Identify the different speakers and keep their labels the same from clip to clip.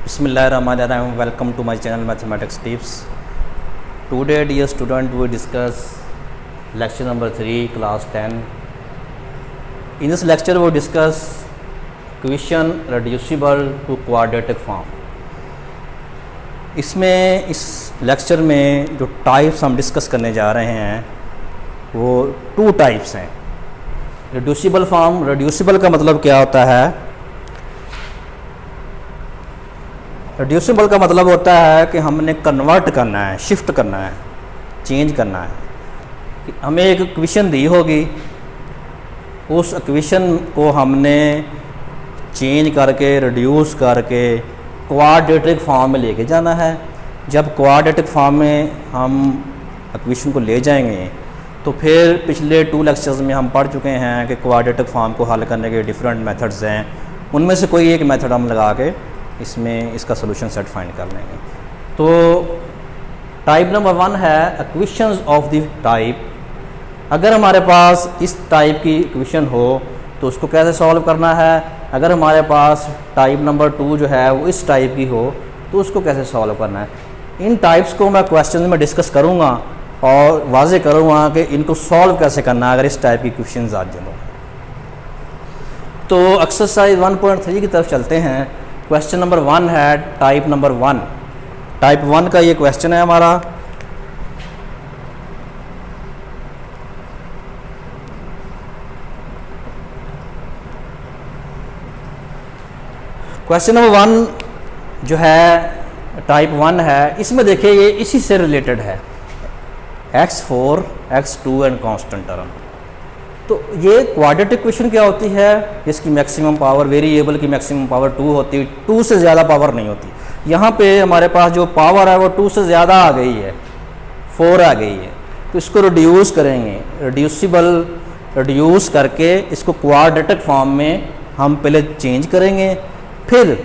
Speaker 1: Bismillahirrahmanirrahim. Welcome to my channel Mathematics Tips. Today, dear student, we discuss lecture number 3, class 10. In this lecture, we discuss equation reducible to quadratic form. इसमें इस lecture में जो types हम discuss करने जा रहे हैं वो 2 टाइप्स हैं. Reducible form. रिड्यूसिबल का मतलब क्या होता है? रिड्यूसिबल का मतलब होता है कि हमने कन्वर्ट करना है, शिफ्ट करना है, चेंज करना है. हमें एक इक्वेशन दी होगी, उस इक्वेशन को हमने चेंज करके, रिड्यूस करके क्वाड्रेटिक फॉर्म में लेके जाना है. जब क्वाड्रेटिक फॉर्म में हम इक्वेशन को ले जाएंगे तो फिर पिछले 2 लेक्चर्स में हम पढ़ चुके हैं कि क्वाड्रेटिक फॉर्म को हल करने के डिफरेंट मेथड्स हैं. उनमें से कोई एक मेथड हम लगा के इसमें इसका सोल्यूशन सेट फाइंड कर लेंगे. तो टाइप नंबर 1 है इक्वेशंस ऑफ द टाइप. अगर हमारे पास इस टाइप की इक्वेशन हो तो उसको कैसे सॉल्व करना है. अगर हमारे पास टाइप नंबर 2 जो है वो इस टाइप की हो तो उसको कैसे सॉल्व करना है. इन टाइप्स को मैं क्वेश्चन में डिस्कस करूँगा और वाज़े करूँगा कि इनको सॉल्व कैसे करना है अगर इस टाइप की इक्वेशंस आ जाए. तो एक्सरसाइज 1.3 की तरफ चलते हैं. क्वेश्चन नंबर 1 है टाइप नंबर 1. टाइप 1 का ये क्वेश्चन है हमारा. क्वेश्चन नंबर 1 जो है टाइप 1 है, इसमें देखिए ये इसी से रिलेटेड है, x4, x2 and constant term. तो ये क्वाड्रेटिक इक्वेशन क्या होती है? इसकी मैक्सिमम पावर, वेरिएबल की मैक्सिमम पावर 2 होती है, 2 से ज़्यादा पावर नहीं होती. यहाँ पे हमारे पास जो पावर है वो 2 से ज़्यादा आ गई है, 4 आ गई है. तो इसको रिड्यूस करेंगे, रिड्यूस करके इसको क्वाड्रेटिक फॉर्म में हम पहले चेंज करेंगे. फिर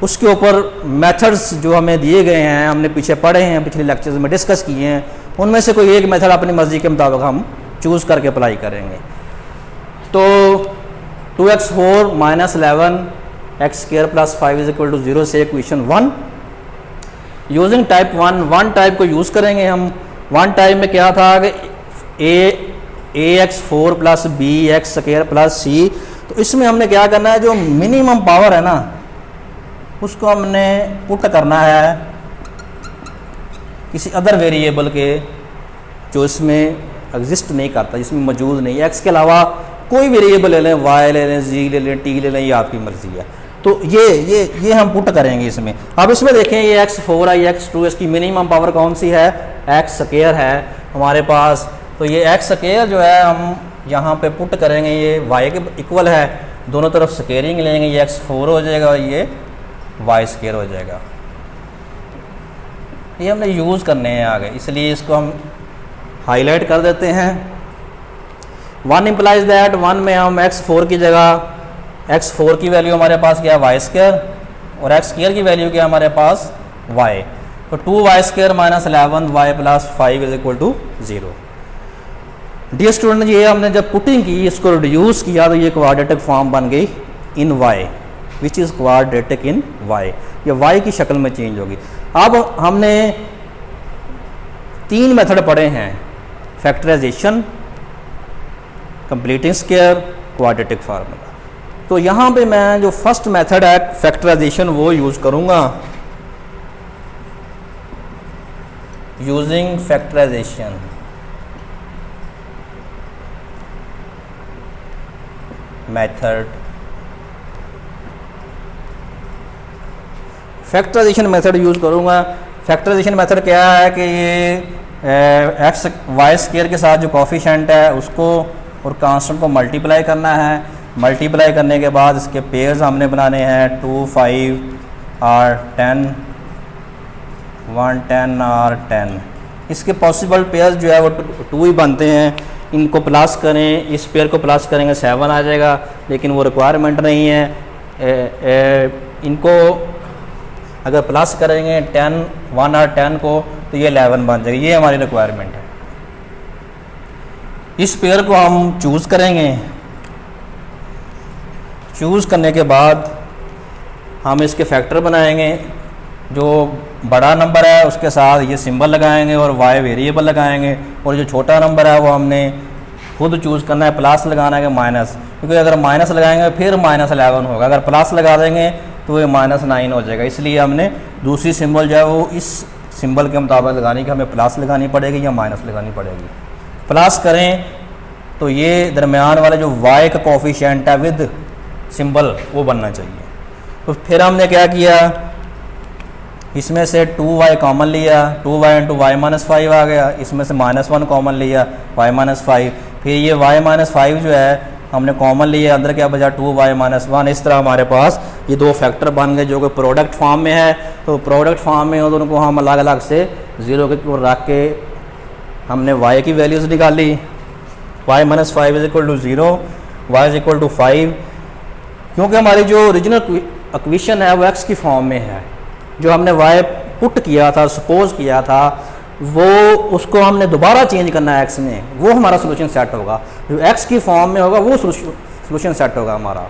Speaker 1: उसके ऊपर मेथड्स जो हमें दिए गए हैं, हमने पीछे पढ़े हैं, पिछले लेक्चर्स में डिस्कस किए हैं, उनमें से कोई एक मेथड अपनी मर्जी के मुताबिक हम चूज़ करके अप्लाई करेंगे. तो 2x4 minus 11 x square plus 5 is equal to 0 से इक्वेशन 1 यूजिंग टाइप 1 टाइप को यूज़ करेंगे हम. 1 टाइप में क्या था कि ax4 plus b x square plus c. तो इसमें हमने क्या करना है, जो मिनिमम पावर है ना उसको हमने पुट करना है किसी अदर वेरिएबल के जो इसमें एग्जिस्ट नहीं करता, जिसमें मौजूद नहीं है. एक्स के अलावा कोई वेरिएबल ले लें, वाई ले लें, जी ले लें, टी ले लें, ये आपकी मर्जी है. तो ये हम पुट करेंगे इसमें. अब इसमें देखें ये x4 है, ये x2, इसकी मिनिमम पावर कौन सी है? एक्स स्क्वायर है हमारे पास. तो ये एक्स स्क्वायर जो है हम यहाँ पे पुट करेंगे, ये वाई के इक्वल है, दोनों तरफ स्क्वेयरिंग लेंगे, ये x4 हो जाएगा और ये वाई स्क्वायर हो जाएगा. ये हमने यूज़ करने हैं आगे, इसलिए इसको हम हाईलाइट कर देते हैं. 1 इम्प्लाइज दैट 1 में हम x4 की जगह x4 की वैल्यू हमारे पास क्या है? Y square. और x स्क्वायर की वैल्यू क्या है हमारे पास? y. तो 2y square minus 11y plus 5 is equal to 0. Dear student, ये हमने जब पुटिंग की, इसको रिड्यूस किया तो ये क्वाड्रेटिक फॉर्म बन गई इन y, which is quadratic in y. ये y की शक्ल में चेंज होगी. अब हमने 3 मेथड पढ़े हैं, factorisation, completing square, quadratic formula. तो यहाँ पे मैं जो फर्स्ट मेथड है फैक्टराइजेशन वो यूज़ करूँगा. Using factorisation method. Factorisation method use करूँगा. फैक्टराइजेशन मेथड क्या है कि ये एक्स वाई स्क्वायर के साथ जो कोफिशिएंट है उसको और कांस्टेंट को मल्टीप्लाई करना है. मल्टीप्लाई करने के बाद इसके पेयर्स हमने बनाने हैं 2, 5 और 10, 1, 10 और 10. इसके पॉसिबल पेयर्स जो है वो 2 ही बनते हैं. इनको प्लस करें, इस पेयर को प्लस करेंगे 7 आ जाएगा, लेकिन वो रिक्वायरमेंट नहीं है. इनको अगर प्लस करेंगे 10, 1 और 10 को तो ये 11 बन जाएगा. ये हमारी रिक्वायरमेंट है. इस पेयर को हम चूज़ करेंगे. चूज़ करने के बाद हम इसके फैक्टर बनाएंगे, जो बड़ा नंबर है उसके साथ ये सिंबल लगाएंगे और y वेरिएबल लगाएंगे, और जो छोटा नंबर है वो हमने खुद चूज़ करना है, प्लस लगाना है कि माइनस, क्योंकि अगर माइनस लगाएंगे फिर -11 होगा, अगर प्लस लगा देंगे तो ये -9 हो जाएगा। इसलिए हमने दूसरी सिंबल जो है वो इस सिंबल के मुताबिक लगानी कि हमें प्लस लगानी पड़ेगी या माइनस लगानी पड़ेगी। प्लस करें तो ये दरमियान वाला जो y का कोफिशिएंट है विद सिंबल वो बनना चाहिए। तो फिर हमने क्या किया, इसमें से 2y कॉमन लिया, 2y इंटू y माइनस 5 आ गया, इसमें से -1 कॉमन लिया y माइनस 5, फिर ये y माइनस 5 जो है हमने कॉमन लिया, अंदर क्या बचा 2y माइनस 1। इस तरह हमारे पास ये दो फैक्टर बन गए जो कि प्रोडक्ट फॉर्म में है। तो प्रोडक्ट फॉर्म में हो तो उनको हम अलग अलग से 0 के ऊपर रख के हमने y की वैल्यूज़ निकाली, y minus 5 is equal to 0, y is equal to 5, क्योंकि हमारी जो ओरिजिनल इक्वेशन है वो x की फॉर्म में है। जो हमने y पुट किया था, सपोज किया था, वो उसको हमने दोबारा चेंज करना है x में, वो हमारा सोल्यूशन सेट होगा। जो x की फॉर्म में होगा वो सोल्यूशन सेट होगा हमारा।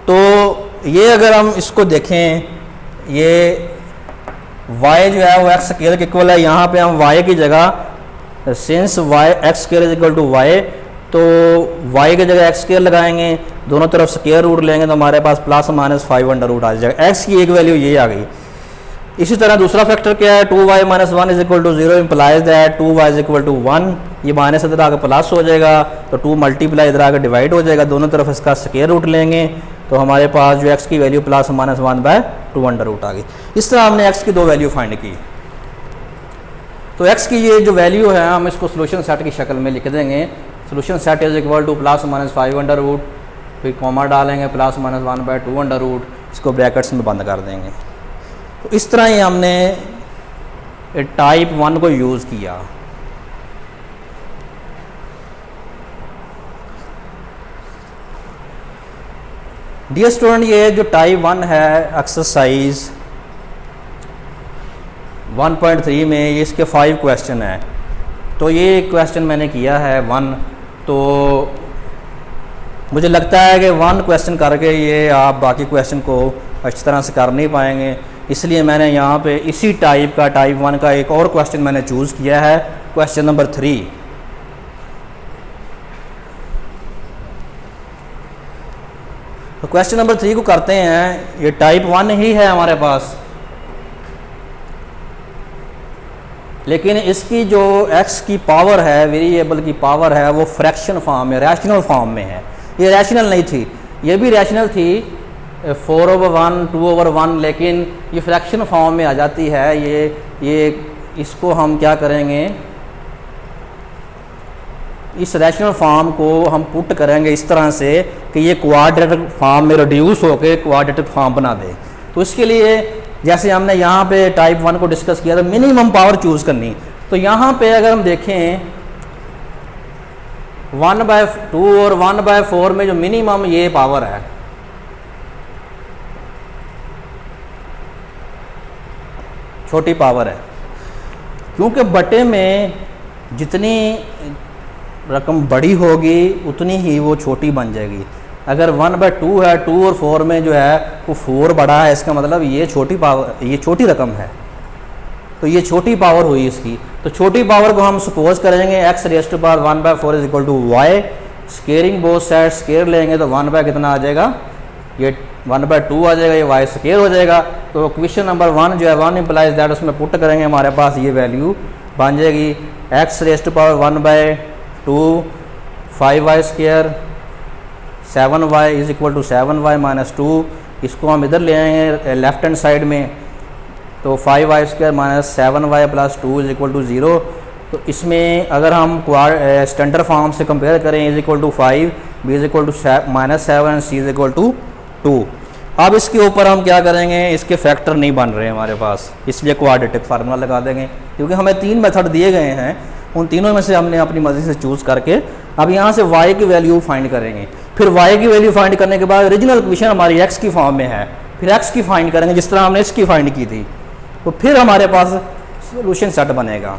Speaker 1: तो ये अगर हम इसको देखें, ये y जो है वो x स्क्वायर के इक्वल है, यहाँ पे हम y की जगह since y x square is equal to y, तो y की जगह x स्क्वायर लगाएंगे, दोनों तरफ स्क्वायर रूट लेंगे तो हमारे पास ±5 अंडर रूट आ जाएगा। x की एक वैल्यू ये आ गई। इसी तरह दूसरा फैक्टर क्या है, 2y minus 1 is equal to 0 implies that 2y is equal to 1, ये माइनस इधर आकर प्लस हो जाएगा, तो 2 मल्टीप्लाई इधर आकर डिवाइड हो जाएगा, दोनों तरफ इसका स्क्वायर रूट लेंगे तो हमारे पास जो x की वैल्यू ±1/2 अंडर रूट आ गई। इस तरह हमने x की दो वैल्यू फाइंड की। तो x की ये जो वैल्यू है हम इसको सोल्यूशन सेट की शक्ल में लिख देंगे। Solution set is equal to ±5 under root, फिर कॉमा डालेंगे +(1/2 अंडर रूट), इसको ब्रैकेट्स में बंद कर देंगे। तो इस तरह ही हमने टाइप 1 को यूज़ किया। डियर स्टूडेंट, ये जो टाइप 1 है एक्सरसाइज 1.3 में, ये इसके 5 क्वेश्चन है। तो ये क्वेश्चन मैंने किया है 1, तो मुझे लगता है कि 1 क्वेश्चन करके ये आप बाकी क्वेश्चन को अच्छी तरह से कर नहीं पाएंगे, इसलिए मैंने यहाँ पे इसी टाइप का टाइप 1 का एक और क्वेश्चन मैंने चूज़ किया है, क्वेश्चन नंबर 3। तो क्वेश्चन नंबर 3 को करते हैं। ये टाइप 1 ही है हमारे पास, लेकिन इसकी जो x की पावर है, वेरिएबल की पावर है, वो फ्रैक्शन फॉर्म में, रैशनल फॉर्म में है। ये रैशनल नहीं थी, ये भी रैशनल थी 4/1 2/1, लेकिन ये फ्रैक्शन फॉर्म में आ जाती है। ये इसको हम क्या करेंगे, इस रैशनल फॉर्म को हम पुट करेंगे इस तरह से कि ये क्वाड्रेटिक फॉर्म में रिड्यूस होकर क्वाड्रेटिक फॉर्म बना दे। तो इसके लिए जैसे हमने यहाँ पे टाइप 1 को डिस्कस किया था, मिनिमम पावर चूज़ करनी। तो यहाँ पे अगर हम देखें 1/2 और 1/4 में जो मिनिमम ये पावर है, छोटी पावर है, क्योंकि बटे में जितनी रकम बड़ी होगी उतनी ही वो छोटी बन जाएगी। अगर 1/2 है, 2 और 4 में जो है वो 4 बड़ा है, इसका मतलब ये छोटी पावर, ये छोटी रकम है, तो ये छोटी पावर हुई इसकी। तो छोटी पावर को हम सपोज करेंगे x⁴ is equal to y, squaring both side square लेंगे तो 1 कितना आ जाएगा, ये 1/2 आ जाएगा, ये y स्केयर हो जाएगा। तो क्वेश्चन नंबर 1 जो है 1 इम्प्लाइज दैट, उसमें पुट करेंगे हमारे पास ये वैल्यू बन जाएगी x⁴ 5y square 7y is equal to 7y minus 2। इसको हम इधर ले आएंगे लेफ्ट हैंड साइड में, तो 5y square minus 7y plus 2 is equal to 0। तो इसमें अगर हम स्टैंडर्ड फॉर्म से कंपेयर करें, is equal to 5, b is equal to -7, c is equal to 2। अब इसके ऊपर हम क्या करेंगे, इसके फैक्टर नहीं बन रहे हमारे पास, इसलिए क्वाड्रेटिक फार्मूला लगा देंगे, क्योंकि हमें 3 मेथड दिए गए हैं, उन तीनों में से हमने अपनी मर्जी से चूज़ करके अब यहाँ से y की वैल्यू फाइंड करेंगे। फिर y की वैल्यू फाइंड करने के बाद ओरिजिनल इक्वेशन हमारी x की फॉर्म में है, फिर x की फाइंड करेंगे जिस तरह हमने इसकी फाइंड की थी, तो फिर हमारे पास सोल्यूशन सेट बनेगा।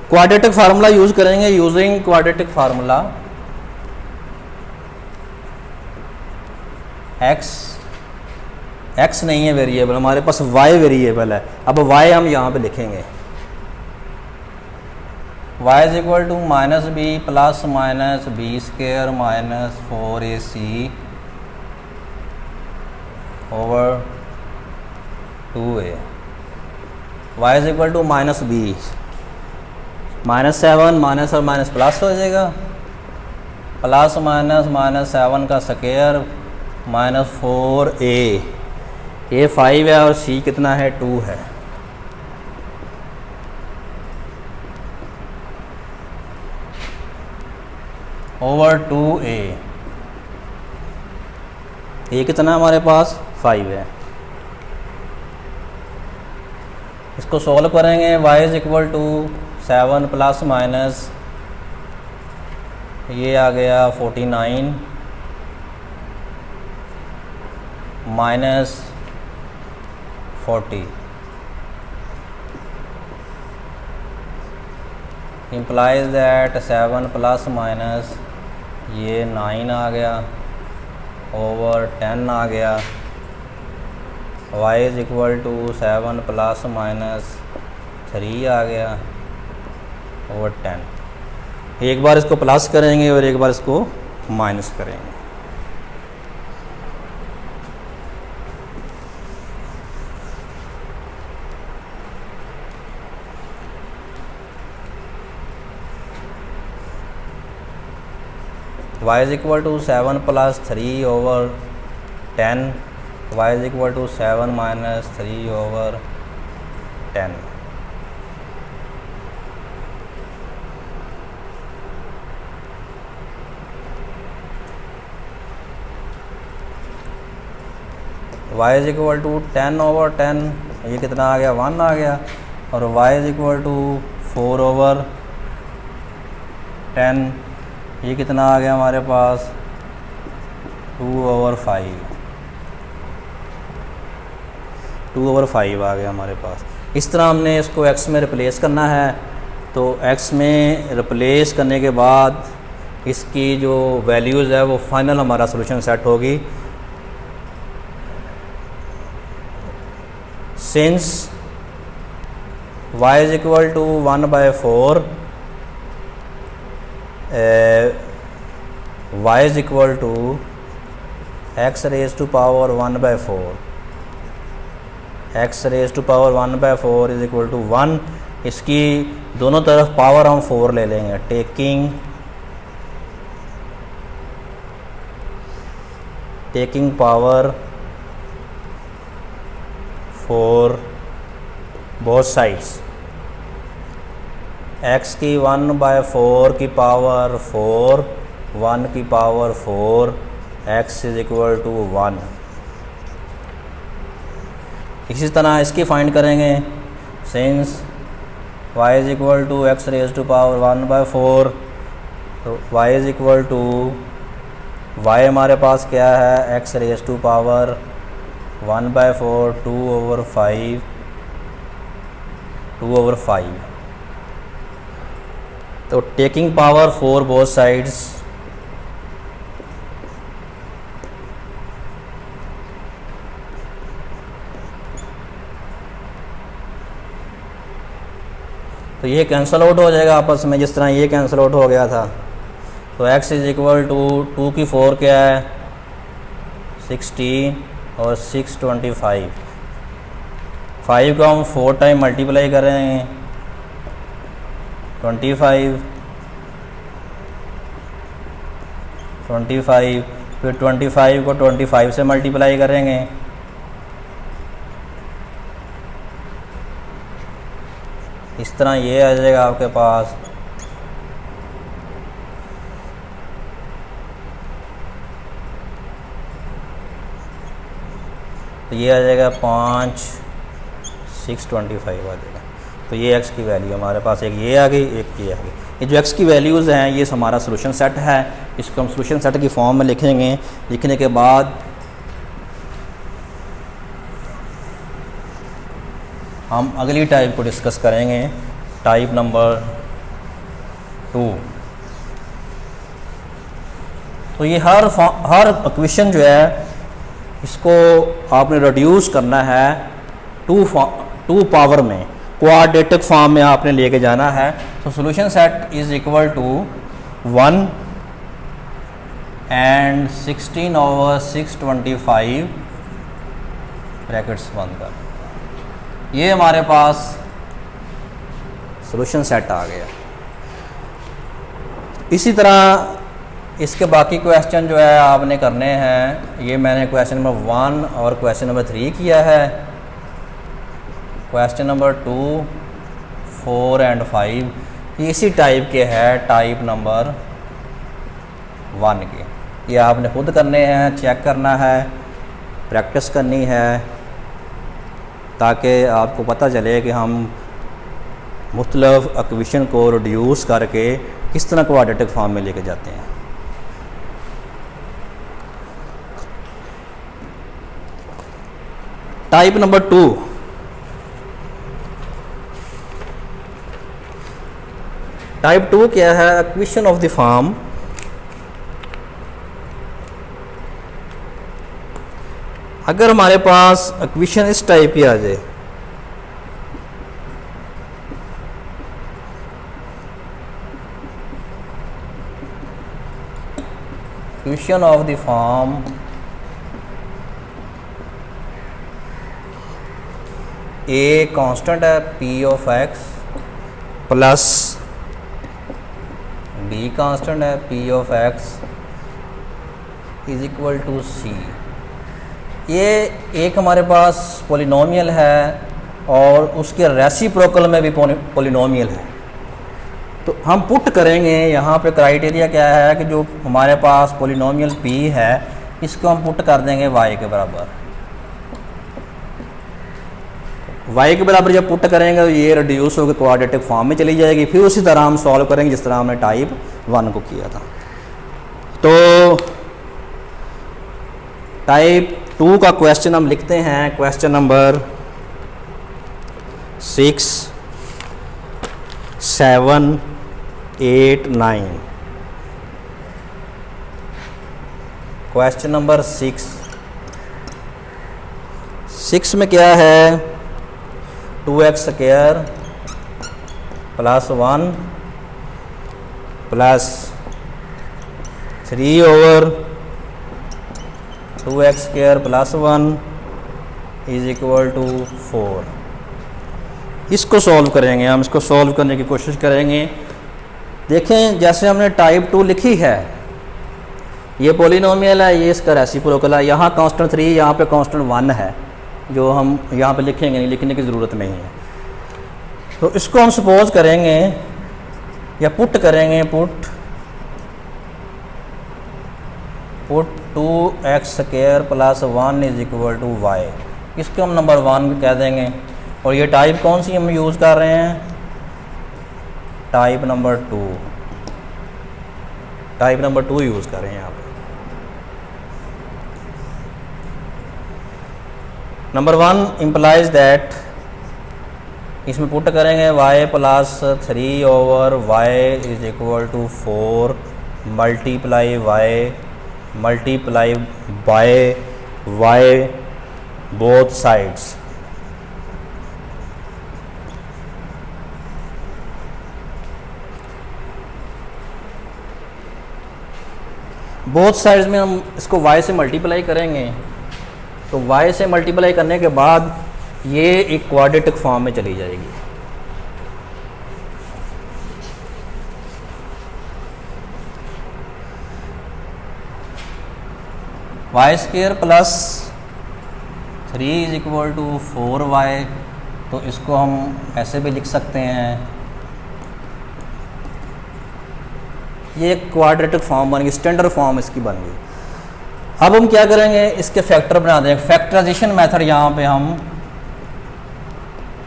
Speaker 1: क्वाड्रेटिक फार्मूला यूज़ करेंगे, यूजिंग क्वाड्रेटिक फार्मूला एक्स नहीं है वेरिएबल, हमारे पास वाई वेरिएबल है। अब वाई हम यहाँ पे लिखेंगे, y is equal to minus b plus minus b square minus 4ac over 2a। y is equal to minus b, -7 minus और माइनस प्लस हो जाएगा, प्लस माइनस माइनस 7 का स्क्वायर माइनस 4a, ये 5 है और c कितना है 2 है। ओवर 2a, ये कितना हमारे पास 5 है। इसको सॉल्व करेंगे, y is equal to 7 plus minus ये आ गया 49 minus 40 implies that 7 plus minus ये 9 आ गया ओवर 10 आ गया। y is equal to 7 plus minus 3 आ गया ओवर 10। एक बार इसको प्लस करेंगे और एक बार इसको माइनस करेंगे। y is equal to 7 plus 3 over 10, y is equal to 7 minus 3 over 10। y is equal to 10 over 10, ये कितना आ गया 1 आ गया, और y is equal to 4 over 10, ये कितना आ गया हमारे पास 2 ओवर 5, 2 ओवर 5 आ गया हमारे पास। इस तरह हमने इसको x में रिप्लेस करना है। तो x में रिप्लेस करने के बाद इसकी जो वैल्यूज़ है वो फाइनल हमारा सोल्यूशन सेट होगी। Since y is equal to 1/4 y is equal to x raise to power 1/4, x raise to power 1/4 is equal to 1। इसकी दोनों तरफ पावर हम 4 ले लेंगे, taking power 4 both sides. x की 1/4 की पावर 4, 1 की power 4, x is equal to 1। इसी तरह इसकी फाइंड करेंगे, since y is equal to x raise to power 1/4, तो y is equal to y हमारे पास क्या है x raise to power 1/4, 2 over 5, 2 over 5। तो टेकिंग पावर 4 बोथ साइड्स, तो ये कैंसल आउट हो जाएगा आपस में, जिस तरह ये कैंसल आउट हो गया था। तो x इज इक्वल टू 2 की 4 क्या है 16 और 6 25। 5 को हम 4 टाइम मल्टीप्लाई करेंगे 25, फिर 25 को 25 से मल्टीप्लाई करेंगे, इस तरह ये आ जाएगा आपके पास। तो ये आ जाएगा 5, 6 25 आ जाएगा। तो ये x की वैल्यू हमारे पास एक ये आ गई, एक ये आ गई। ये जो x की वैल्यूज़ हैं ये हमारा सोल्यूशन सेट है। इसको हम सोल्यूशन सेट की फॉर्म में लिखेंगे। लिखने के बाद हम अगली टाइप को डिस्कस करेंगे, टाइप नंबर 2। तो ये हर इक्वेशन जो है इसको आपने रिड्यूस करना है टू पावर में, क्वाड्रेटिक फॉर्म में आपने लेके जाना है। तो solution set is equal to 1 and 16/625 brackets बंद कर, ये हमारे पास सॉल्यूशन सेट आ गया। इसी तरह इसके बाकी क्वेश्चन जो है आपने करने हैं। ये मैंने क्वेश्चन नंबर 1 और क्वेश्चन नंबर 3 किया है। क्वेश्चन नंबर 2, 4 एंड 5 इसी टाइप के है, टाइप नंबर 1 के। ये आपने खुद करने हैं, चेक करना है, प्रैक्टिस करनी है, ताकि आपको पता चले कि हम मुख्तलिफ इक्वेशन को रिड्यूस करके किस तरह क्वाड्रेटिक फॉर्म में लेके जाते हैं। टाइप नंबर 2, टाइप 2 क्या है? इक्वेशन ऑफ द फॉर्म अगर हमारे पास इक्वेशन इस टाइप की आ जाए, equation of the form a constant है p of x plus b constant है p of x is equal to c। ये एक हमारे पास पॉलिनोमियल है और उसके रेसिप्रोकल में भी पॉलिनोमियल है। तो हम पुट करेंगे, यहाँ पे क्राइटेरिया क्या है कि जो हमारे पास पॉलिनोमियल p है इसको हम पुट कर देंगे y के बराबर। y के बराबर जब पुट करेंगे तो ये रिड्यूस होकर क्वाड्रेटिक फॉर्म में चली जाएगी। फिर उसी तरह हम सॉल्व करेंगे जिस तरह हमने टाइप 1 को किया था। तो टाइप 2 का क्वेश्चन हम लिखते हैं, क्वेश्चन नंबर 6, 7, 8, 9। क्वेश्चन नंबर 6 में क्या है? 2x square plus 1 plus 3 over 2x square plus 1 is equal to 4। इसको सॉल्व करेंगे हम, इसको सॉल्व करने की कोशिश करेंगे। देखें जैसे हमने टाइप 2 लिखी है, ये पॉलिनोमियल है, ये इसका रेसिप्रोकल है। यहाँ कांस्टेंट 3, यहाँ पे कांस्टेंट 1 है जो हम यहाँ पे लिखेंगे नहीं, लिखने की ज़रूरत नहीं है। तो इसको हम सपोज करेंगे या पुट करेंगे, put 2x square plus 1 is equal to y। इसको हम नंबर 1 भी कह देंगे। और ये टाइप कौन सी हम यूज़ कर रहे हैं? Type number 2, type number 2 use कर रहे हैं यहाँ पे। नंबर 1 इम्प्लाइज दैट, इसमें पुट करेंगे y plus 3 over y is equal to 4 multiply y multiply by y both sides. Both sides में हम इसको y से मल्टीप्लाई करेंगे। तो y से मल्टीप्लाई करने के बाद ये एक क्वाड्रेटिक फॉर्म में चली जाएगी। y square plus 3 is equal to 4y। तो इसको हम ऐसे भी लिख सकते हैं, ये क्वाड्रेटिक फॉर्म बन गई, स्टैंडर्ड फॉर्म इसकी बन गई। अब हम क्या करेंगे, इसके फैक्टर बना देंगे। फैक्टराइजेशन मेथड यहाँ पे हम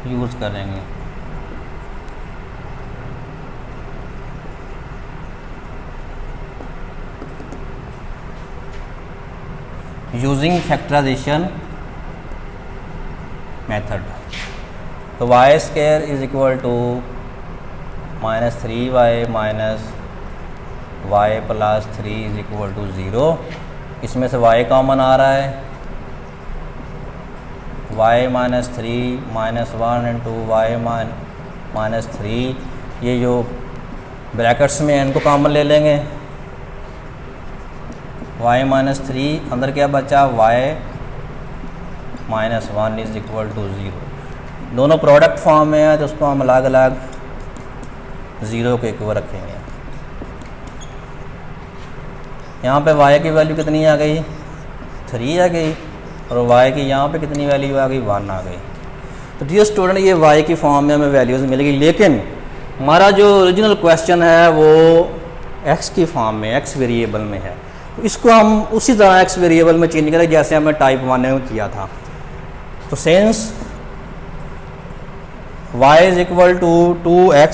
Speaker 1: यूज़ करेंगे। Using factorisation method. तो y square is equal to -3y minus y plus 3 is equal to 0। इसमें से y कॉमन आ रहा है, y minus 3 minus 1 into y minus 3, ये जो ब्रैकेट्स में इनको कॉमन ले लेंगे। y माइनस 3 अंदर क्या बचा, y minus 1 is equal to 0। दोनों प्रोडक्ट फॉर्म में है तो उसको हम अलग अलग 0 के इक्वल रखेंगे। यहाँ पे y की वैल्यू कितनी आ गई, 3 आ गई, और y की यहाँ पे कितनी वैल्यू आ गई, 1 आ गई। तो डियर स्टूडेंट ये y की फॉर्म में हमें वैल्यूज़ मिलेगी, लेकिन हमारा जो ओरिजिनल क्वेश्चन है वो x की फॉर्म में, x वेरिएबल में है। तो इसको हम उसी तरह x वेरिएबल में चेंज करें जैसे हमने टाइप 1 में किया था। तो since y is equal to 2x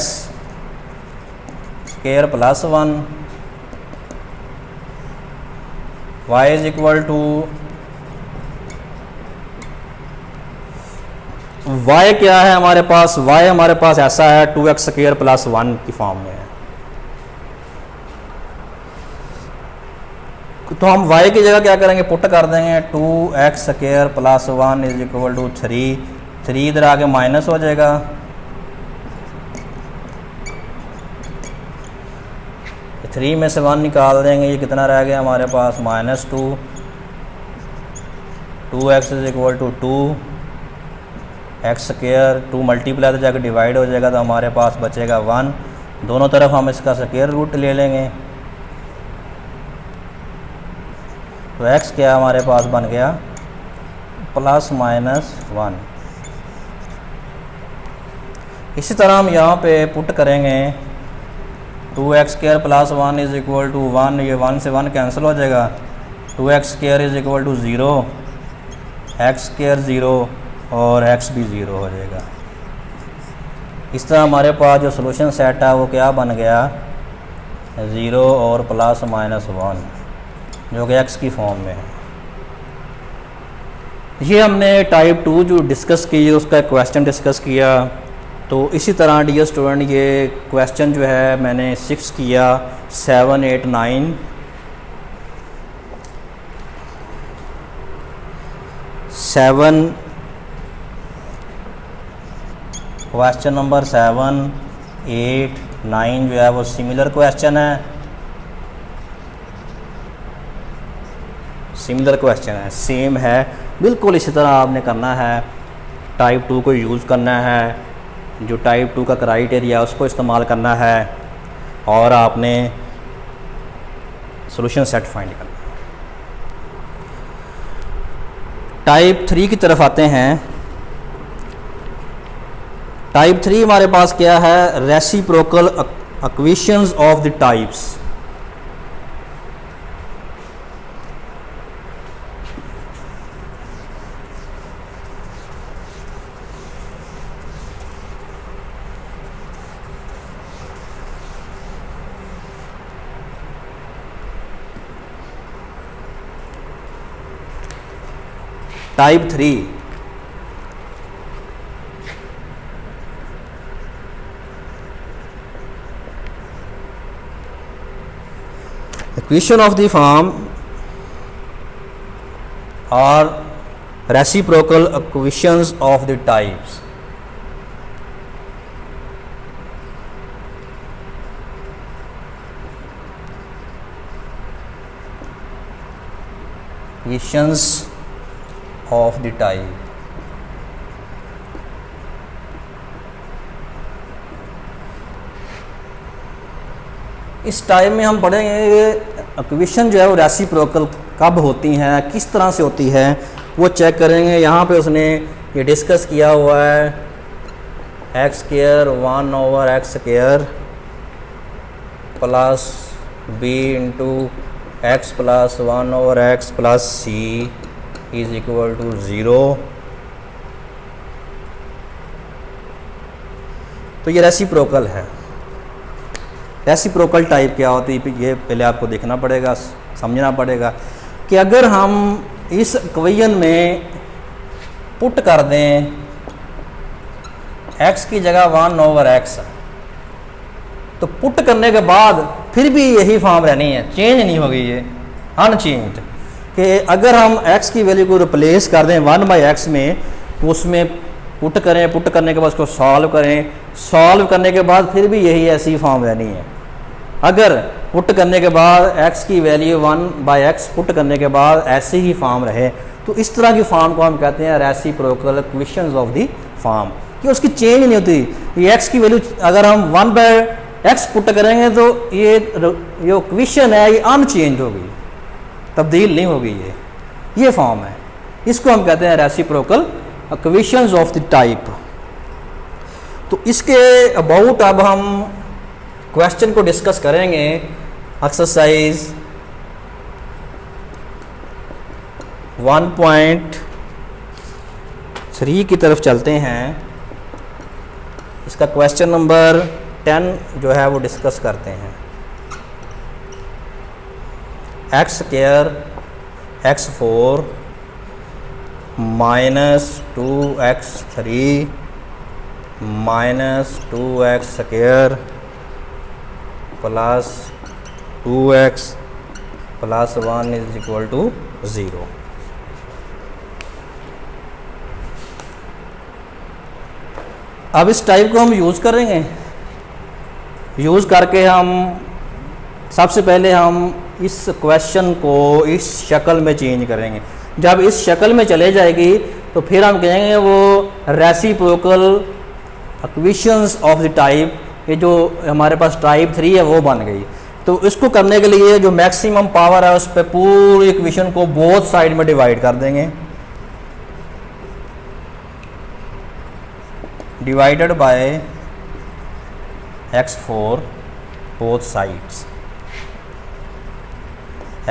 Speaker 1: square plus 1, y is equal to y क्या है हमारे पास, y हमारे पास ऐसा है 2x स्क्वायर प्लस 1 की फॉर्म में है। तो हम y की जगह क्या करेंगे, पुट कर देंगे 2x square plus 1 is equal to 3 इधर आके माइनस हो जाएगा, थ्री में से 1 निकाल देंगे, ये कितना रह गया हमारे पास, -2, 2x is equal to 2x square, 2 multiply तो जाकर डिवाइड हो जाएगा, तो हमारे पास बचेगा 1। दोनों तरफ हम इसका स्क्वायर रूट ले लेंगे, तो x क्या हमारे पास बन गया ±1। इसी तरह हम यहाँ पे पुट करेंगे 2x square plus 1 is equal to 1, ये 1 से 1 कैंसिल हो जाएगा, 2x square is equal to 0, x square 0 और x भी 0 हो जाएगा। इस तरह हमारे पास जो सॉल्यूशन सेट है वो क्या बन गया, 0 और ±1, जो कि x की फॉर्म में है। ये हमने टाइप 2 जो डिस्कस की, उसका क्वेश्चन डिस्कस किया। तो इसी तरह डियर स्टूडेंट ये क्वेश्चन जो है मैंने 6 किया, 7, 8, 9, 7 क्वेश्चन नंबर 7, 8, 9 जो है वो सिमिलर क्वेश्चन है, सिमिलर क्वेश्चन है, सेम है बिल्कुल। इसी तरह आपने करना है, टाइप 2 को यूज़ करना है, जो टाइप 2 का क्राइटेरिया उसको इस्तेमाल करना है, और आपने सॉल्यूशन सेट फाइंड करना है। टाइप 3 की तरफ आते हैं। टाइप 3 हमारे पास क्या है, reciprocal equations of the types. Type 3 equation of the form और reciprocal equations of the types. Equations of the type. इस टाइप में हम पढ़ेंगे इक्वेशन जो है वो रेसिप्रोकल कब होती हैं, किस तरह से होती है, वो चेक करेंगे। यहाँ पे उसने ये डिस्कस किया हुआ है, x square 1/x square plus b into x plus 1/x plus c is equal to 0। तो ये रेसिप्रोकल है। रेसिप्रोकल टाइप क्या होती है, ये पहले आपको देखना पड़ेगा, समझना पड़ेगा कि अगर हम इस इक्वेशन में पुट कर दें x की जगह 1/x, तो पुट करने के बाद फिर भी यही फॉर्म रहनी है, चेंज नहीं होगी ये, अनचेंज। कि अगर हम x की वैल्यू को रिप्लेस कर दें 1/x में, उसमें पुट करें, पुट करने के बाद उसको सॉल्व करें, सॉल्व करने के बाद फिर भी यही ऐसी फॉर्म रहनी है। अगर पुट करने के बाद x की वैल्यू 1/x पुट करने के बाद ऐसी ही फॉर्म रहे, तो इस तरह की फॉर्म को हम कहते हैं reciprocal equations of the form, कि उसकी चेंज नहीं होती। ये x की वैल्यू अगर हम 1/x पुट करेंगे तो ये इक्वेशन है ये अनचेंज होगी, तब्दील नहीं होगी, ये फॉर्म है। इसको हम कहते हैं reciprocal equations of the type. तो इसके अबाउट अब हम क्वेश्चन को डिस्कस करेंगे। एक्सरसाइज 1.3 की तरफ चलते हैं। इसका क्वेश्चन नंबर 10 जो है वो डिस्कस करते हैं। x² x4 -2x3 -2x² plus 2x plus 1 = 0। अब इस टाइप को हम यूज़ करेंगे। यूज़ करके हम सबसे पहले हम इस क्वेश्चन को इस शक्ल में चेंज करेंगे। जब इस शक्ल में चले जाएगी तो फिर हम कहेंगे वो reciprocal equations of the type, ये जो हमारे पास टाइप 3 है वो बन गई। तो इसको करने के लिए जो मैक्सिमम पावर है उस पर पूरी इक्वेशन को बोथ साइड में डिवाइड कर देंगे। Divided by x4 both sides,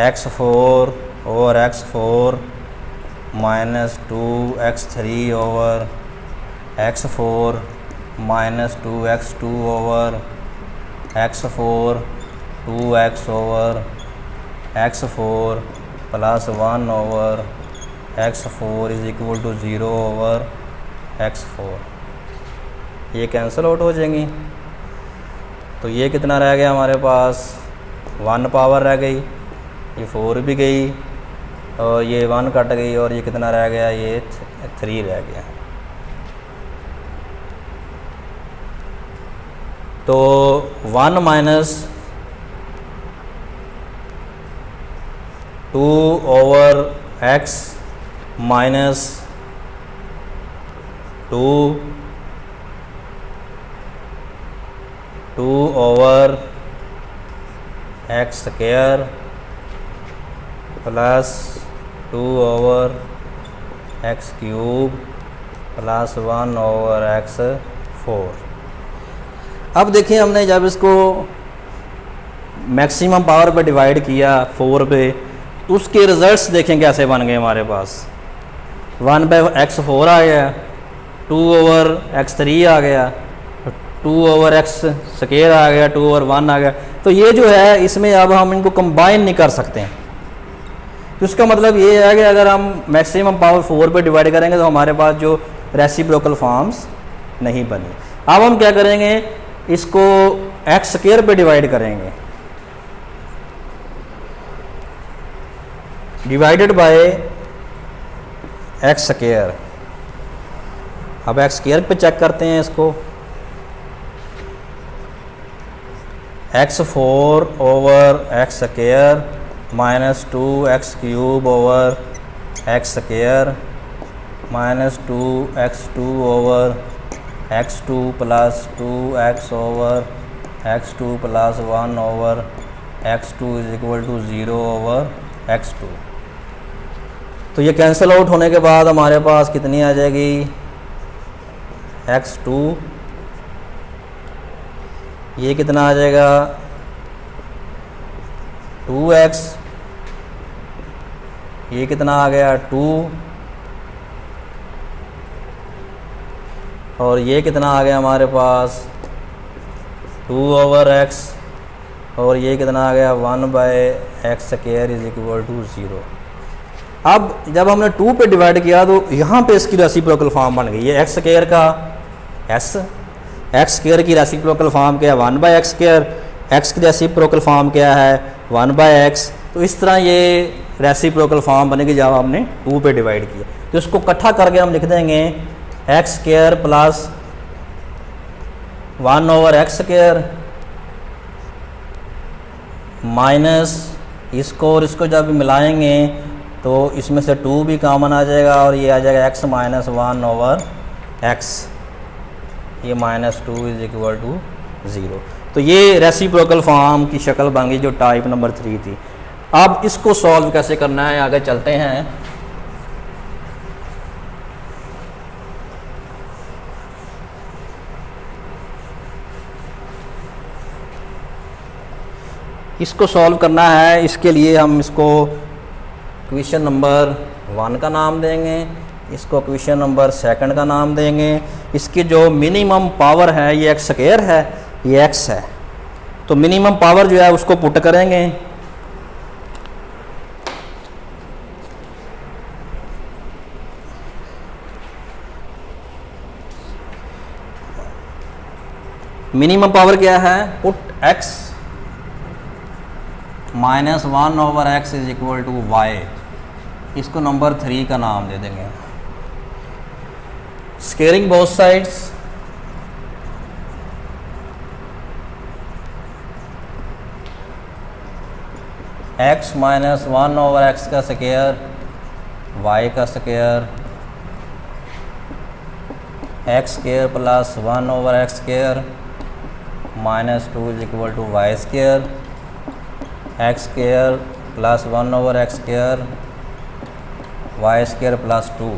Speaker 1: x4 over x4 -2x3 over x4 -2x2 over x4 2x over x4 plus 1 over x4 = 0 over x4। ये कैंसिल आउट हो जाएंगी। तो ये कितना रह गया हमारे पास, 1 पावर रह गई, ये 4 भी गई और ये 1 कट गई, और ये कितना रह गया, ये 3 रह गया। तो 1 - 2 over x minus 2 over x² plus 2 over x³ plus 1 over x4। अब देखिए हमने जब इसको मैक्सिमम पावर पे डिवाइड किया 4 पे, उसके रिजल्ट्स देखें कैसे बन गए हमारे पास। 1/x4 आ गया, 2 ओवर x3 आ गया, 2 ओवर x² आ गया, 2 ओवर 1 आ गया। तो ये जो है इसमें अब हम इनको कंबाइन नहीं कर सकते हैं। तो इसका मतलब ये है कि अगर हम मैक्सिमम पावर 4 पे डिवाइड करेंगे तो हमारे पास जो रेसिप्रोकल फॉर्म्स नहीं बनी। अब हम क्या करेंगे, इसको x² पे डिवाइड करेंगे। Divided by x²। अब x² पे चेक करते हैं इसको। x4 over x² minus 2x³ over x² minus 2x2 over x2 plus 2x over x2 plus 1 over x2 = 0 over x2। तो ये कैंसिल आउट होने के बाद हमारे पास कितनी आ जाएगी, x2, ये कितना आ जाएगा 2x, ये कितना आ गया 2, और ये कितना आ गया हमारे पास 2 ओवर x, और ये कितना आ गया 1/x² = 0। अब जब हमने 2 पे डिवाइड किया तो यहाँ पे इसकी रेसिप्रोकल फॉर्म बन गई है x² का s, एक्स स्क्वायर की रेसिप्रोकल फॉर्म क्या है 1/x स्क्वायर, एक्स की रेसिप्रोकल फॉर्म क्या है 1/x। तो इस तरह ये रेसिप्रोकल फॉर्म बनेगी जब हमने 2 पे डिवाइड किया। तो इसको इकट्ठा करके हम लिख देंगे x square plus 1/x square minus इसको और इसको जब मिलाएंगे तो इसमें से 2 भी कॉमन आ जाएगा और ये आ जाएगा x माइनस 1/x, ये -2 इज इक्वल टू 0। तो ये रेसिप्रोकल फॉर्म की शक्ल बन गई जो टाइप नंबर 3 थी। अब इसको सॉल्व कैसे करना है आगे चलते हैं। इसको सॉल्व करना है, इसके लिए हम इसको क्वेश्चन नंबर 1 का नाम देंगे, इसको क्वेश्चन नंबर 2 का नाम देंगे। इसकी जो मिनिमम पावर है ये एक्स स्क्वायर है, ये एक्स है, तो मिनिमम पावर जो है उसको पुट करेंगे। मिनिमम पावर क्या है, put x minus 1/x is equal to y, इसको नंबर 3 का नाम दे देंगे। Squaring both sides, x minus 1/x का स्क्वायर, y का square, x square plus 1/x square -2 is equal to y square, x square plus 1/x square, y square plus 2।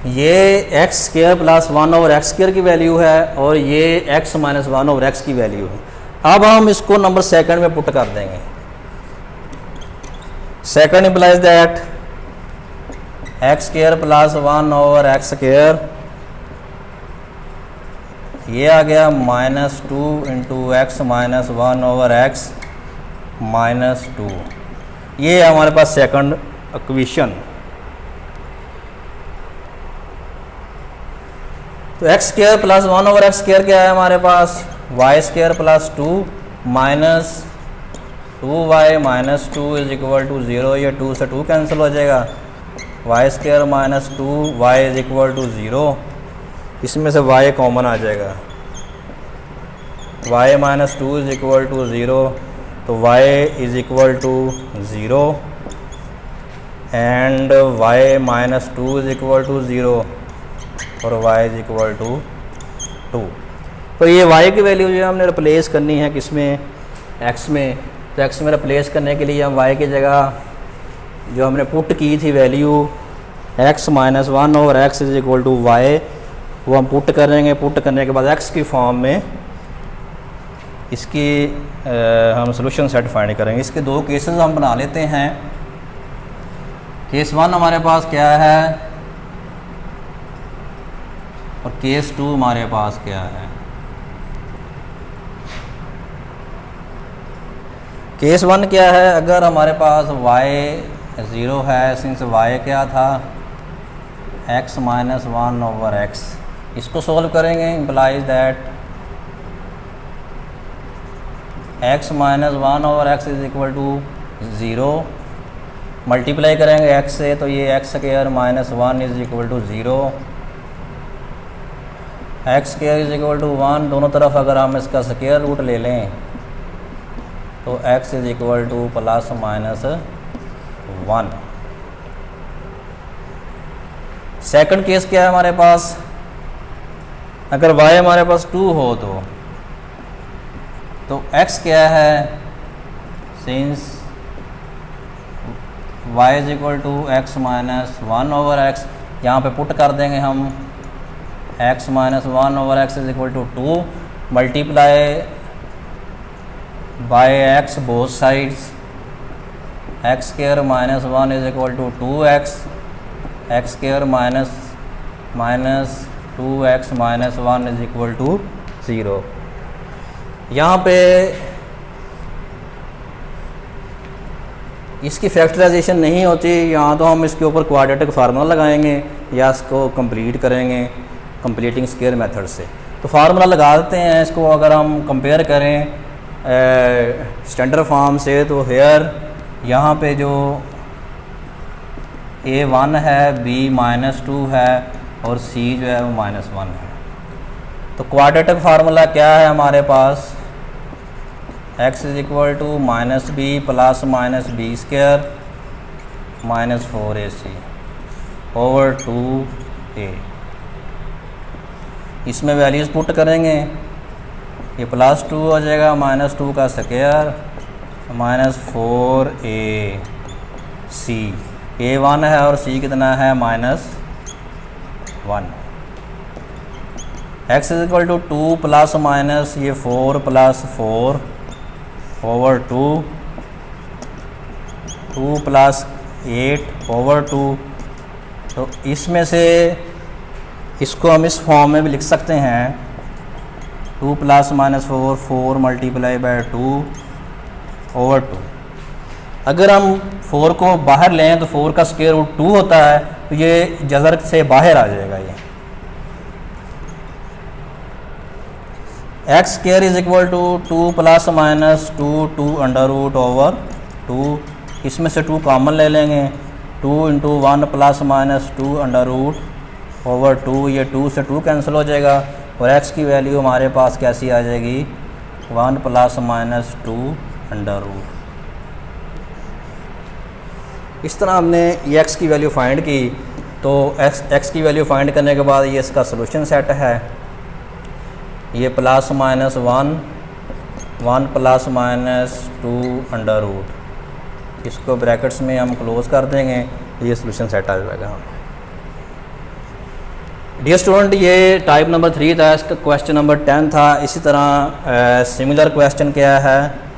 Speaker 1: ये x square plus 1/x square की value है और ये x minus 1/x की value है। अब हम इसको नंबर 2 में पुट कर देंगे। 2 implies that x square plus 1/x square, ये आ गया -2 इंटू एक्स माइनस 1/x -2। ये है हमारे पास सेकंड इक्वेशन। तो x square plus 1/x square क्या है हमारे पास, y square plus 2 minus 2y minus 2 is equal to 0। ये 2 से 2 कैंसिल हो जाएगा, y square minus 2y is equal to 0, इसमें से y कॉमन आ जाएगा, y minus 2 is equal to 0, तो y is equal to 0 and y minus 2 is equal to 0 और y इज इक्वल टू 2। तो ये y की वैल्यू जो है हमने रिप्लेस करनी है किसमें, x में। तो x में रिप्लेस करने के लिए हम y की जगह जो हमने पुट की थी value x minus 1/x is equal to y, वो हम पुट करेंगे। पुट करने के बाद x की फॉर्म में इसकी हम सोल्यूशन सेट फाइंड करेंगे। इसके 2 केसेस हम बना लेते हैं। केस 1 हमारे पास क्या है और केस 2 हमारे पास क्या है। केस 1 क्या है, अगर हमारे पास y 0 है, सिंस y क्या था x माइनस 1/x, इसको सोल्व करेंगे। Implies that x minus 1/x is equal to 0, multiply करेंगे x से तो ये x square minus 1 is equal to 0, x square is equal to 1। दोनों तरफ अगर हम इसका स्क्वायर रूट ले लें तो x is equal two plus minus 1। Second case क्या है हमारे पास, अगर y हमारे पास 2 हो तो x क्या है, since y is equal to x minus 1/x, यहाँ पे पुट कर देंगे हम x minus 1/x is equal to 2 multiply by x both sides, x square minus 1 is equal to 2x, x square minus 2x minus 1 is equal to 0। यहाँ पे इसकी factorisation नहीं होती, यहाँ तो हम इसके ऊपर क्वाड्रेटिक फार्मूला लगाएंगे। या इसको कंप्लीट करेंगे कंप्लीटिंग स्क्वायर मेथड से। तो फार्मूला लगा देते हैं इसको, अगर हम कंपेयर करें स्टैंडर्ड फॉर्म से, तो हेयर यहाँ पे जो A1 है, B -2 है और C जो है वो -1 है। तो क्वाड्रेटिक फार्मूला क्या है हमारे पास, x = -b + -b² -4ac / 2a। इसमें वैल्यूज़ पुट करेंगे, ये +2 हो जाएगा, -2 का स्क्वायर -4ac। A1 है और C कितना है, -1। x = 2 ± ये 4 + 4 / 2, 2 + 8 / 2। तो इसमें से इसको हम इस फॉर्म में भी लिख सकते हैं, 2 + -4 4 × 2 / 2। अगर हम 4 को बाहर लें तो 4 का स्क्वायर रूट 2 होता है, तो ये जज़र से बाहर आ जाएगा। ये x² = 2 ± 2 √ 2। इसमें से 2 कॉमन ले लेंगे, 2 × 1 ± 2 √ 2। ये 2 से 2 कैंसिल हो जाएगा और x की वैल्यू हमारे पास कैसी आ जाएगी, 1 ± 2 √ इस तरह हमने ये x की वैल्यू फाइंड की। तो x की वैल्यू फाइंड करने के बाद ये इसका सोल्यूशन सेट है, ये +- 1 1 ± 2 √ इसको ब्रैकेट्स में हम क्लोज कर देंगे, ये सोल्यूशन सेट आ जाएगा। डियर स्टूडेंट, ये टाइप नंबर 3 था, इसका क्वेश्चन नंबर 10 था। इसी तरह सिमिलर क्वेश्चन क्या है,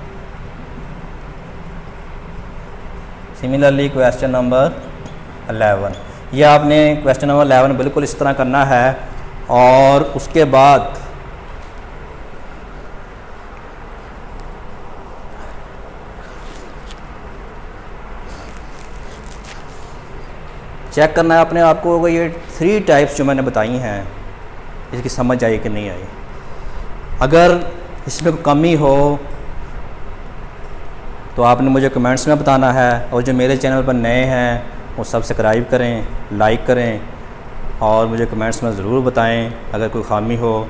Speaker 1: सिमिलरली क्वेश्चन नंबर 11। ये आपने क्वेश्चन नंबर 11 बिल्कुल इस तरह करना है और उसके बाद चेक करना है अपने आप को, ये 3 टाइप्स जो मैंने बताई हैं इसकी समझ आई कि नहीं आई। अगर इसमें कोई कमी हो तो आपने मुझे कमेंट्स में बताना है, और जो मेरे चैनल पर नए हैं वो सब्सक्राइब करें, लाइक करें और मुझे कमेंट्स में ज़रूर बताएं अगर कोई ख़ामी हो।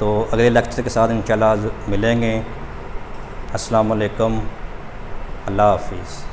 Speaker 1: तो अगले लेक्चर के साथ इंशाल्लाह मिलेंगे। अस्सलाम वालेकुम, अल्लाह हाफिज़।